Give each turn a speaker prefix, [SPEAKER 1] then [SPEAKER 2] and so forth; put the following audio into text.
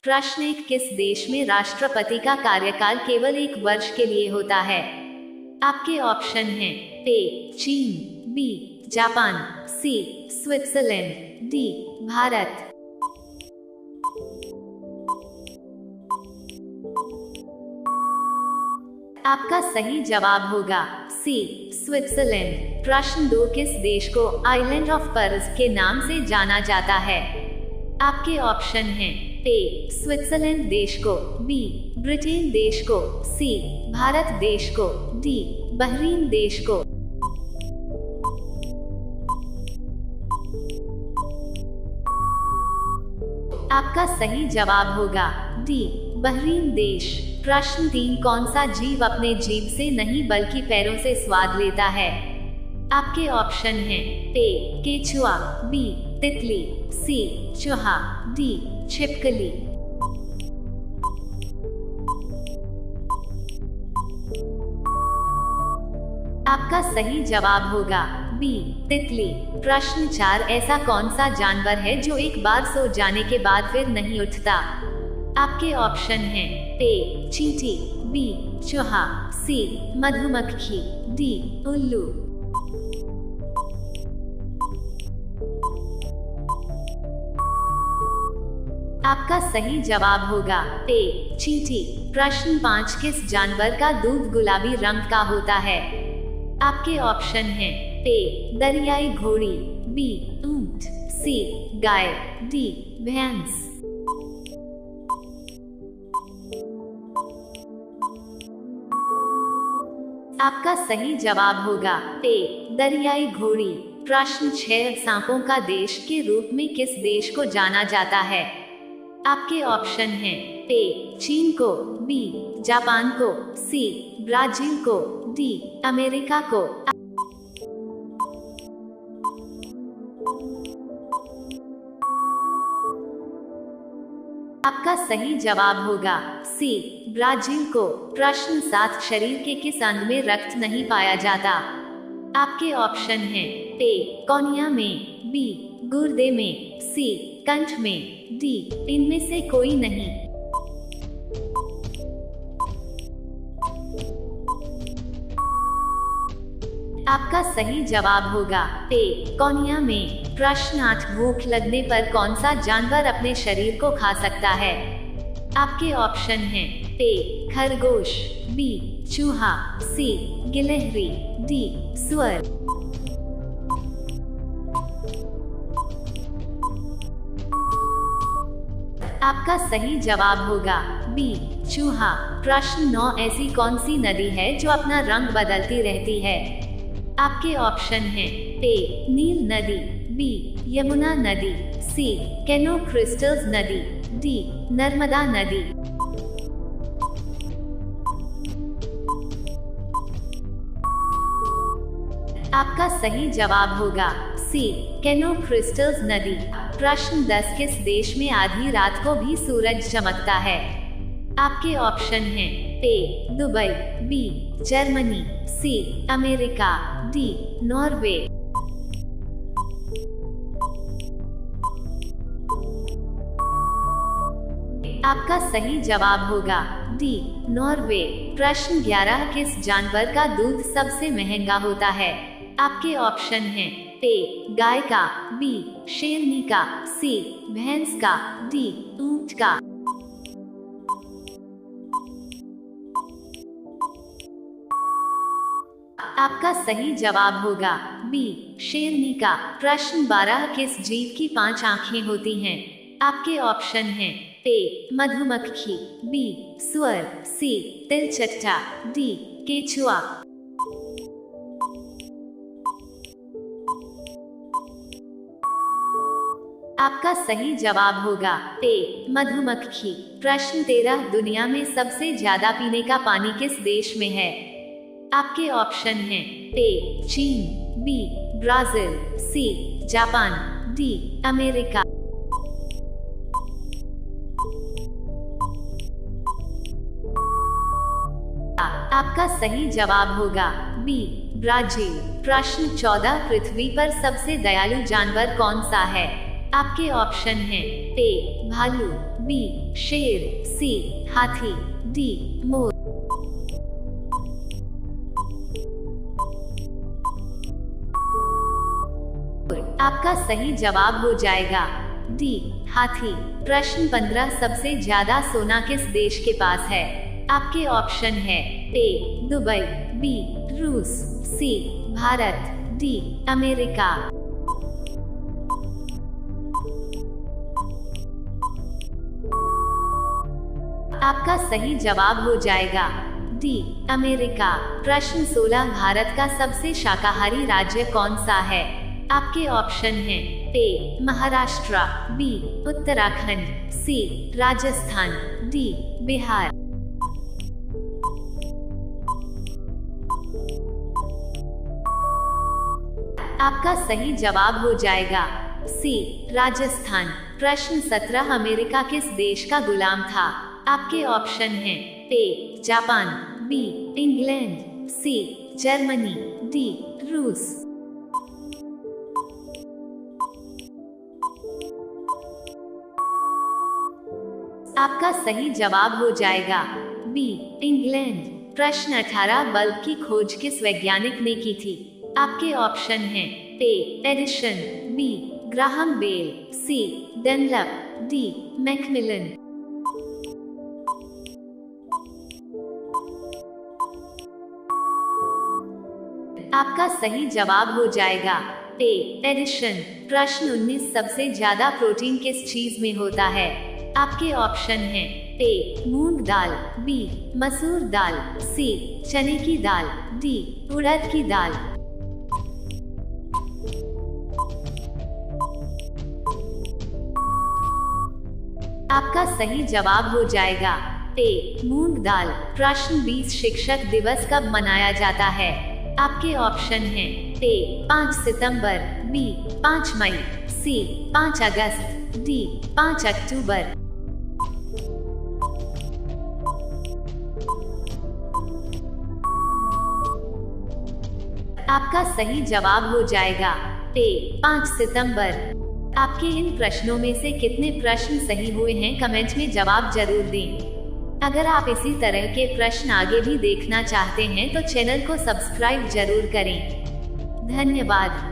[SPEAKER 1] प्रश्न एक, किस देश में राष्ट्रपति का कार्यकाल केवल 1 वर्ष के लिए होता है? आपके ऑप्शन हैं ए चीन, बी जापान, सी स्विट्जरलैंड, डी भारत। आपका सही जवाब होगा सी स्विट्जरलैंड। प्रश्न 2, किस देश को आइलैंड ऑफ पर्ल्स के नाम से जाना जाता है? आपके ऑप्शन हैं ए स्विट्जरलैंड देश को, बी ब्रिटेन देश को, सी भारत देश को, डी बहरीन देश को। आपका सही जवाब होगा डी बहरीन देश। प्रश्न 3, कौन सा जीव अपने जीभ से नहीं बल्कि पैरों से स्वाद लेता है? आपके ऑप्शन हैं ए केचुआ, बी तितली, सी चूहा, डी छिपकली। आपका सही जवाब होगा बी तितली। प्रश्न 4, ऐसा कौन सा जानवर है जो एक बार सो जाने के बाद फिर नहीं उठता? आपके ऑप्शन हैं ए चींटी, बी चूहा, सी मधुमक्खी, डी उल्लू। आपका सही जवाब होगा ए चींटी। प्रश्न 5, किस जानवर का दूध गुलाबी रंग का होता है? आपके ऑप्शन हैं ए दरियाई घोड़ी, बी ऊंट, सी गाय, डी भैंस। आपका सही जवाब होगा ए दरियाई घोड़ी। प्रश्न 6, सांपों का देश के रूप में किस देश को जाना जाता है? आपके ऑप्शन हैं ए चीन को, बी जापान को, सी ब्राजील को, डी अमेरिका को। आपका सही जवाब होगा सी ब्राजील को। प्रश्न 7, शरीर के किस अंग में रक्त नहीं पाया जाता? आपके ऑप्शन हैं ए कॉर्निया में, बी गुर्दे में, सी कंठ में, डी इनमें से कोई नहीं। आपका सही जवाब होगा ए कॉर्निया में। प्रश्न 8, भूख लगने पर कौन सा जानवर अपने शरीर को खा सकता है? आपके ऑप्शन हैं ए खरगोश, बी चूहा, सी गिलहरी, डी सुअर। आपका सही जवाब होगा बी चूहा। प्रश्न 9, ऐसी कौन सी नदी है जो अपना रंग बदलती रहती है? आपके ऑप्शन हैं ए नील नदी, बी यमुना नदी, सी कैनो क्रिस्टल्स नदी, डी नर्मदा नदी। आपका सही जवाब होगा सी कैनो क्रिस्टल्स नदी। प्रश्न 10, किस देश में आधी रात को भी सूरज चमकता है? आपके ऑप्शन हैं A Dubai, B Germany, C America, D Norway. आपका सही जवाब होगा डी नॉर्वे। प्रश्न 11, किस जानवर का दूध सबसे महंगा होता है? आपके ऑप्शन हैं ए गाय का, बी शेरनी का, सी भैंस का, डी ऊंट का। आपका सही जवाब होगा बी शेरनी का। प्रश्न 12, किस जीव की 5 आंखें होती हैं? आपके ऑप्शन हैं ए मधुमक्खी, बी सुअर, सी तिलचट्टा, डी केचुआ। आपका सही जवाब होगा ए मधुमक्खी। प्रश्न 13, दुनिया में सबसे ज्यादा पीने का पानी किस देश में है? आपके ऑप्शन हैं ए चीन, B Brazil, C Japan, D America. आपका सही जवाब होगा बी ब्राजील। प्रश्न 14, पृथ्वी पर सबसे दयालु जानवर कौन सा है? आपके ऑप्शन हैं ए भालू, बी शेर, सी हाथी, डी मोर। आपका सही जवाब हो जाएगा डी हाथी। प्रश्न 15, सबसे ज्यादा सोना किस देश के पास है? आपके ऑप्शन है ए दुबई, बी रूस, सी भारत, डी अमेरिका। आपका सही जवाब हो जाएगा डी अमेरिका। प्रश्न 16, भारत का सबसे शाकाहारी राज्य कौन सा है? आपके ऑप्शन हैं ए महाराष्ट्र, बी उत्तराखंड, सी राजस्थान, डी बिहार। आपका सही जवाब हो जाएगा सी राजस्थान। प्रश्न 17, अमेरिका किस देश का गुलाम था? आपके ऑप्शन हैं A Japan, B England, C Germany, D रूस। आपका सही जवाब हो जाएगा बी इंग्लैंड। प्रश्न 18, बल्ब की खोज किस वैज्ञानिक ने की थी? आपके ऑप्शन हैं ए एडिशन, बी ग्राहम बेल, सी डनलप, डी मैकमिलन। आपका सही जवाब हो जाएगा ए एडिशन। प्रश्न 19, सबसे ज्यादा प्रोटीन किस चीज में होता है? आपके ऑप्शन हैं ए मूंग दाल, बी मसूर दाल, सी चने की दाल, डी उड़द की दाल। आपका सही जवाब हो जाएगा ए मूंग दाल। प्रश्न 20, शिक्षक दिवस कब मनाया जाता है? आपके ऑप्शन हैं ए 5 सितंबर, बी 5 मई, सी 5 अगस्त, डी 5 अक्टूबर। आपका सही जवाब हो जाएगा ए 5 सितंबर। आपके इन प्रश्नों में से कितने प्रश्न सही हुए हैं कमेंट में जवाब जरूर दें। अगर आप इसी तरह के प्रश्न आगे भी देखना चाहते हैं तो चैनल को सब्सक्राइब जरूर करें। धन्यवाद।